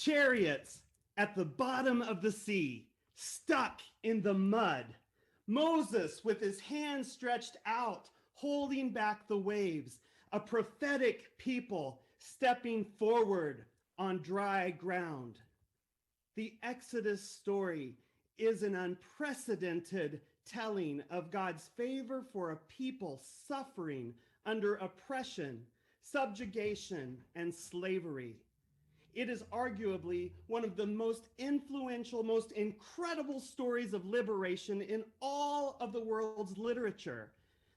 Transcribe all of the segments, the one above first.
Chariots at the bottom of the sea, stuck in the mud. Moses with his hands stretched out, holding back the waves. A prophetic people stepping forward on dry ground. The Exodus story is an unprecedented telling of God's favor for a people suffering under oppression, subjugation, and slavery. It is arguably one of the most influential, most incredible stories of liberation in all of the world's literature.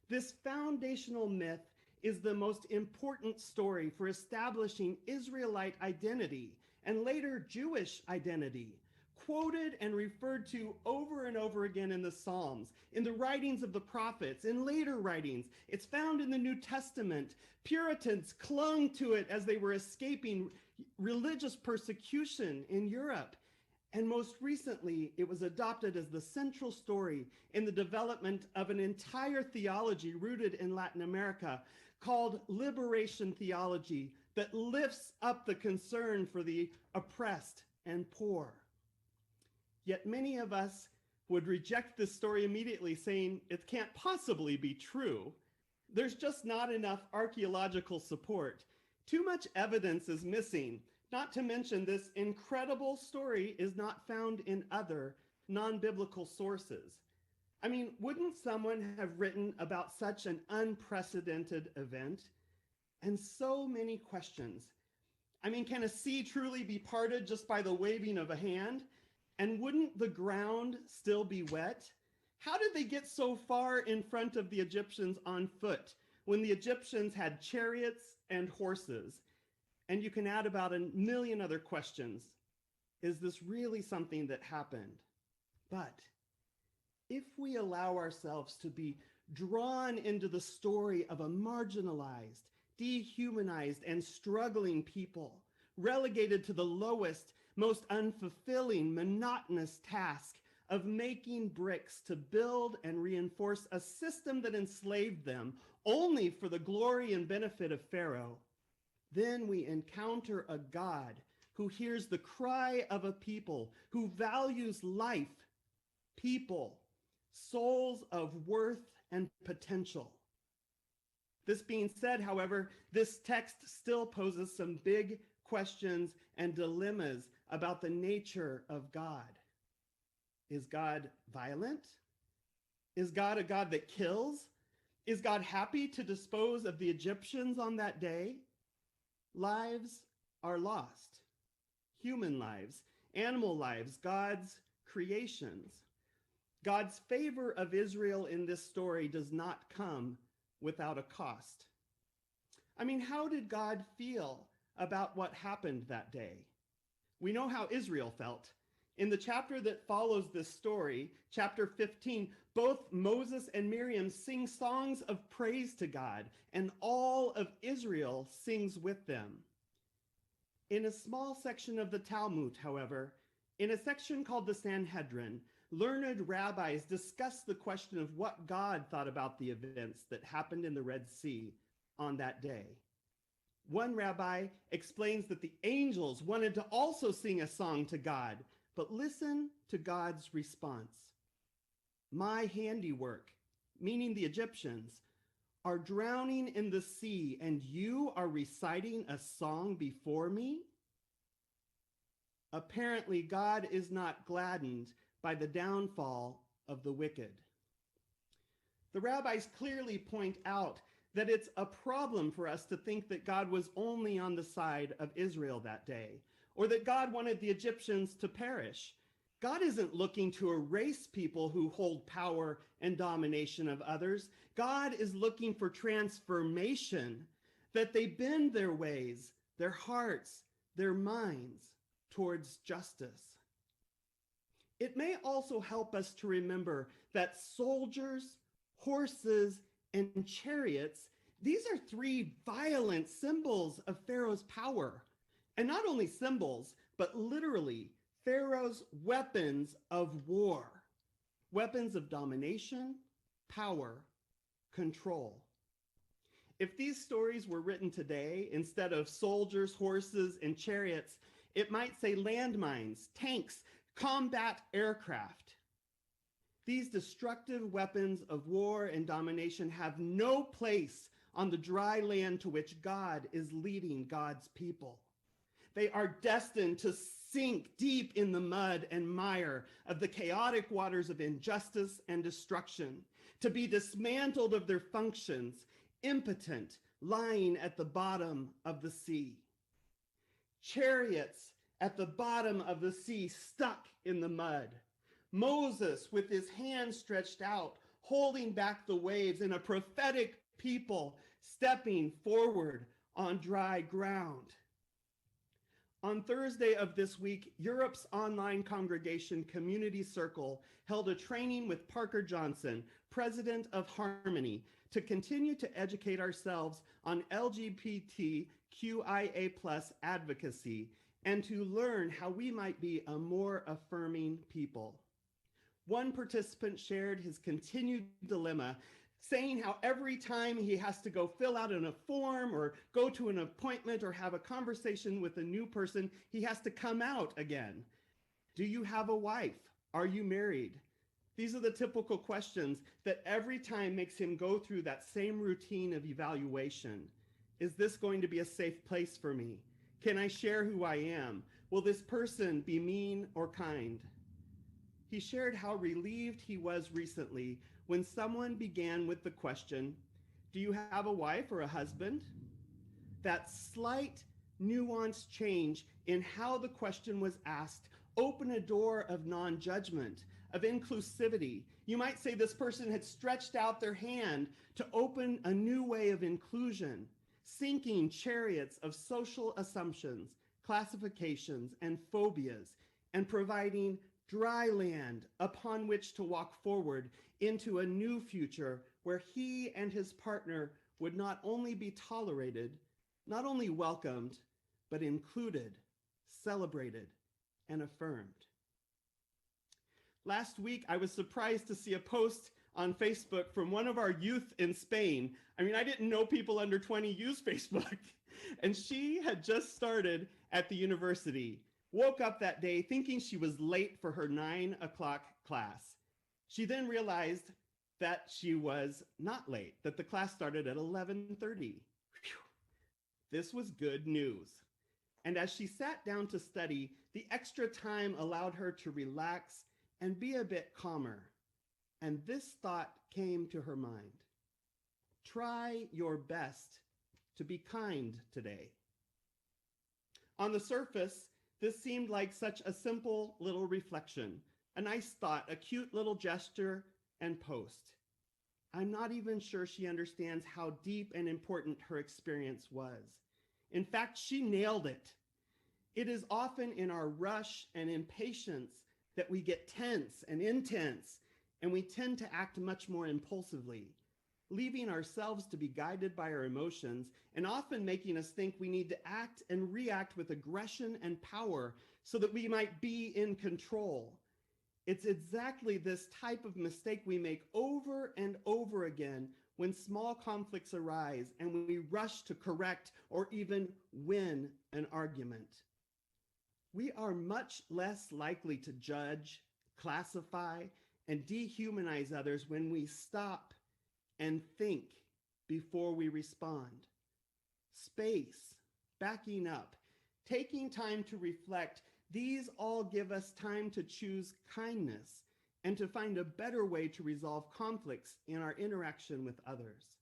This foundational myth is the most important story for establishing Israelite identity and later Jewish identity, quoted and referred to over and over again in the Psalms, in the writings of the prophets, in later writings. It's found in the New Testament. Puritans clung to it as they were escaping religious persecution in Europe. And most recently, it was adopted as the central story in the development of an entire theology rooted in Latin America called liberation theology that lifts up the concern for the oppressed and poor. Yet many of us would reject this story immediately, saying it can't possibly be true. There's just not enough archaeological support. Too much evidence is missing. Not to mention, this incredible story is not found in other non-biblical sources. I mean, wouldn't someone have written about such an unprecedented event? And so many questions. I mean, can a sea truly be parted just by the waving of a hand? And wouldn't the ground still be wet? How did they get so far in front of the Egyptians on foot when the Egyptians had chariots and horses? And you can add about 1 million other questions. Is this really something that happened? But if we allow ourselves to be drawn into the story of a marginalized, dehumanized, and struggling people, relegated to the lowest, most unfulfilling, monotonous task of making bricks to build and reinforce a system that enslaved them only for the glory and benefit of Pharaoh, then we encounter a God who hears the cry of a people, who values life, people, souls of worth and potential. This being said, however, this text still poses some big questions and dilemmas about the nature of God. Is God violent? Is God a God that kills? Is God happy to dispose of the Egyptians on that day? Lives are lost. Human lives, animal lives, God's creations. God's favor of Israel in this story does not come without a cost. I mean, how did God feel about what happened that day? We know how Israel felt. In the chapter that follows this story, chapter 15, both Moses and Miriam sing songs of praise to God, and all of Israel sings with them. In a small section of the Talmud, however, in a section called the Sanhedrin, learned rabbis discuss the question of what God thought about the events that happened in the Red Sea on that day. One rabbi explains that the angels wanted to also sing a song to God, but listen to God's response. My handiwork, meaning the Egyptians, are drowning in the sea, and you are reciting a song before me? Apparently, God is not gladdened by the downfall of the wicked. The rabbis clearly point out that it's a problem for us to think that God was only on the side of Israel that day, or that God wanted the Egyptians to perish. God isn't looking to erase people who hold power and domination of others. God is looking for transformation, that they bend their ways, their hearts, their minds towards justice. It may also help us to remember that soldiers, horses, and chariots, these are three violent symbols of Pharaoh's power. And not only symbols, but literally Pharaoh's weapons of war, weapons of domination, power, control. If these stories were written today, instead of soldiers, horses, and chariots, It might say landmines, tanks, combat aircraft. These destructive weapons of war and domination have no place on the dry land to which God is leading God's people. They are destined to sink deep in the mud and mire of the chaotic waters of injustice and destruction, to be dismantled of their functions, impotent, lying at the bottom of the sea. Chariots at the bottom of the sea, stuck in the mud. Moses with his hands stretched out, holding back the waves, and a prophetic people stepping forward on dry ground. On Thursday of this week, Europe's online congregation Community Circle held a training with Parker Johnson, president of Harmony, to continue to educate ourselves on LGBTQIA+ advocacy and to learn how we might be a more affirming people. One participant shared his continued dilemma, saying how every time he has to go fill out a form or go to an appointment or have a conversation with a new person, he has to come out again. Do you have a wife? Are you married? These are the typical questions that every time makes him go through that same routine of evaluation. Is this going to be a safe place for me? Can I share who I am? Will this person be mean or kind? He shared how relieved he was recently when someone began with the question, do you have a wife or a husband? That slight, nuanced change in how the question was asked opened a door of non-judgment, of inclusivity. You might say this person had stretched out their hand to open a new way of inclusion, sinking chariots of social assumptions, classifications, and phobias, and providing dry land upon which to walk forward into a new future where he and his partner would not only be tolerated, not only welcomed, but included, celebrated, and affirmed. Last week, I was surprised to see a post on Facebook from one of our youth in Spain. I mean, I didn't know people under 20 use Facebook. And she had just started at the university, woke up that day thinking she was late for her 9 o'clock class. She then realized that she was not late, that the class started at 11:30. This was good news. And as she sat down to study, the extra time allowed her to relax and be a bit calmer. And this thought came to her mind. Try your best to be kind today. On the surface, this seemed like such a simple little reflection, a nice thought, a cute little gesture and post. I'm not even sure she understands how deep and important her experience was. In fact, she nailed it. It is often in our rush and impatience that we get tense and intense, and we tend to act much more impulsively, leaving ourselves to be guided by our emotions and often making us think we need to act and react with aggression and power so that we might be in control. It's exactly this type of mistake we make over and over again when small conflicts arise and when we rush to correct or even win an argument. We are much less likely to judge, classify, and dehumanize others when we stop and think before we respond. Space, backing up, taking time to reflect, these all give us time to choose kindness and to find a better way to resolve conflicts in our interaction with others.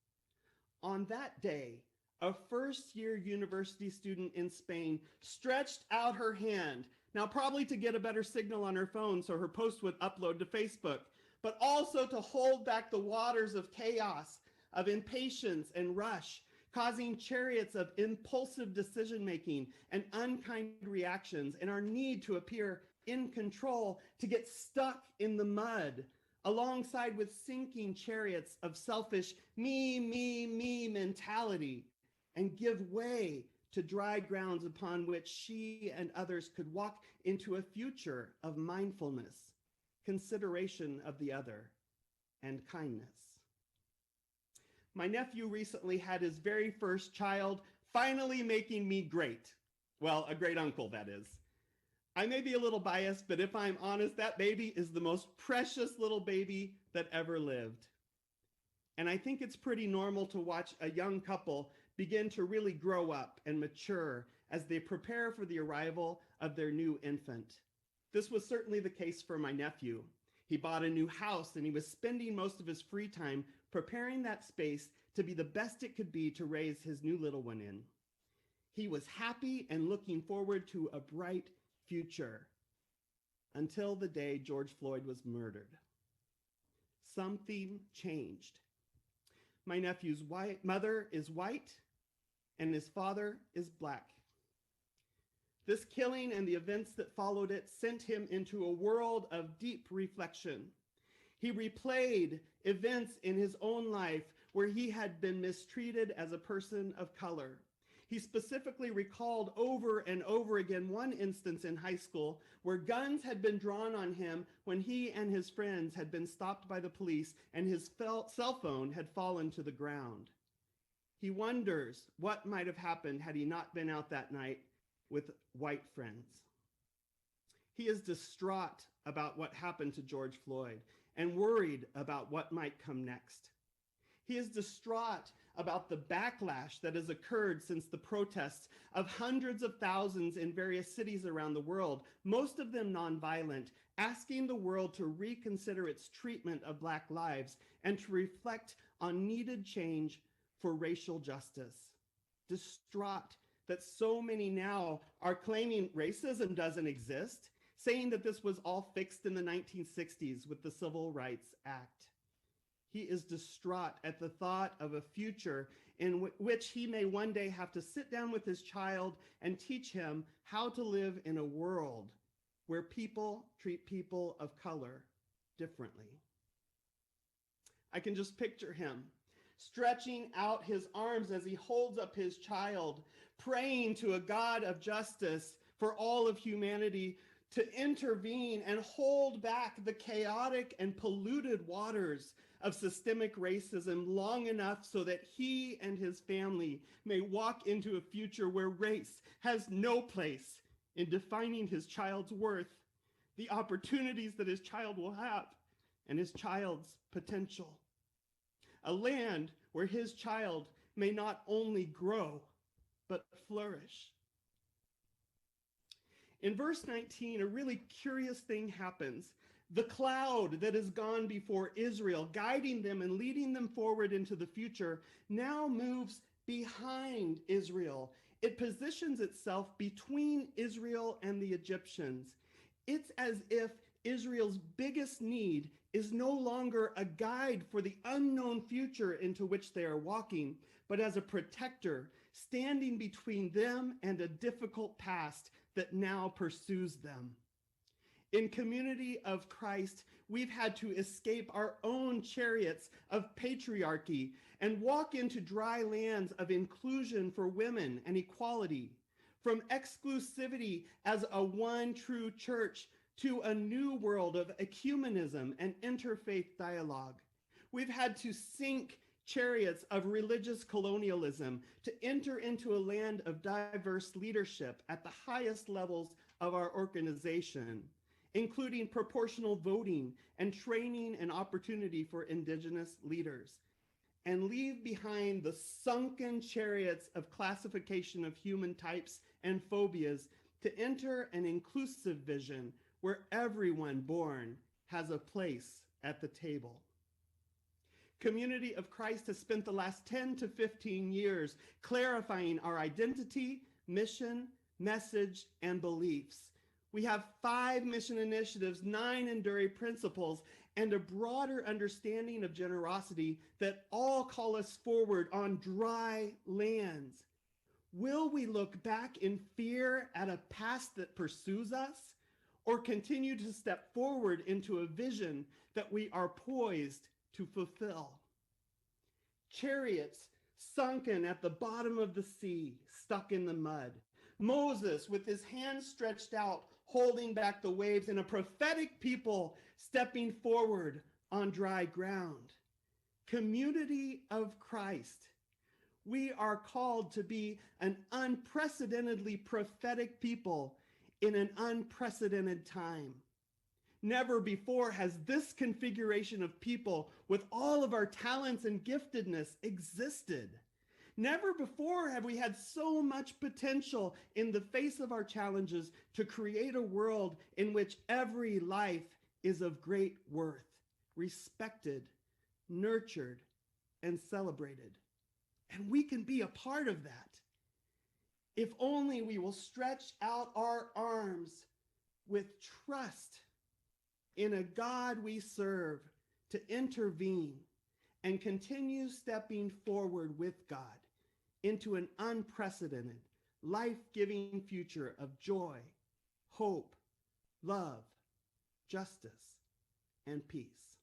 On that day, a first-year university student in Spain stretched out her hand, now probably to get a better signal on her phone so her post would upload to Facebook, but also to hold back the waters of chaos, of impatience and rush, causing chariots of impulsive decision-making and unkind reactions, and our need to appear in control to get stuck in the mud, alongside with sinking chariots of selfish me mentality, and give way to dry grounds upon which she and others could walk into a future of mindfulness, consideration of the other, and kindness. My nephew recently had his very first child, finally making me great. Well, a great uncle, that is. I may be a little biased, but if I'm honest, that baby is the most precious little baby that ever lived. And I think it's pretty normal to watch a young couple begin to really grow up and mature as they prepare for the arrival of their new infant. This was certainly the case for my nephew. He bought a new house and he was spending most of his free time preparing that space to be the best it could be to raise his new little one in. He was happy and looking forward to a bright future until the day George Floyd was murdered. Something changed. My nephew's mother is white and his father is black. This killing and the events that followed it sent him into a world of deep reflection. He replayed events in his own life where he had been mistreated as a person of color. He specifically recalled over and over again one instance in high school where guns had been drawn on him when he and his friends had been stopped by the police and his cell phone had fallen to the ground. He wonders what might have happened had he not been out that night with white friends. He is distraught about what happened to George Floyd and worried about what might come next. He is distraught about the backlash that has occurred since the protests of hundreds of thousands in various cities around the world, most of them nonviolent, asking the world to reconsider its treatment of Black lives and to reflect on needed change for racial justice. Distraught that so many now are claiming racism doesn't exist, saying that this was all fixed in the 1960s with the Civil Rights Act. He is distraught at the thought of a future in which he may one day have to sit down with his child and teach him how to live in a world where people treat people of color differently. I can just picture him stretching out his arms as he holds up his child, praying to a God of justice for all of humanity to intervene and hold back the chaotic and polluted waters of systemic racism long enough so that he and his family may walk into a future where race has no place in defining his child's worth, the opportunities that his child will have, and his child's potential. A land where his child may not only grow, but flourish. In verse 19, a really curious thing happens. The cloud that has gone before Israel, guiding them and leading them forward into the future, now moves behind Israel. It positions itself between Israel and the Egyptians. It's as if Israel's biggest need is no longer a guide for the unknown future into which they are walking, but as a protector, standing between them and a difficult past that now pursues them. In Community of Christ, we've had to escape our own chariots of patriarchy and walk into dry lands of inclusion for women and equality, from exclusivity as a one true church to a new world of ecumenism and interfaith dialogue. We've had to sink chariots of religious colonialism to enter into a land of diverse leadership at the highest levels of our organization, including proportional voting and training and opportunity for Indigenous leaders, and leave behind the sunken chariots of classification of human types and phobias to enter an inclusive vision where everyone born has a place at the table. Community of Christ has spent the last 10 to 15 years clarifying our identity, mission, message, and beliefs. We have 5 mission initiatives, 9 enduring principles, and a broader understanding of generosity that all call us forward on dry lands. Will we look back in fear at a past that pursues us, or continue to step forward into a vision that we are poised to fulfill? Chariots sunken at the bottom of the sea, stuck in the mud. Moses with his hands stretched out, holding back the waves, and a prophetic people stepping forward on dry ground. Community of Christ. We are called to be an unprecedentedly prophetic people in an unprecedented time. Never before has this configuration of people with all of our talents and giftedness existed. Never before have we had so much potential in the face of our challenges to create a world in which every life is of great worth, respected, nurtured, and celebrated. And we can be a part of that. If only we will stretch out our arms with trust in a God we serve to intervene and continue stepping forward with God into an unprecedented, life-giving future of joy, hope, love, justice, and peace.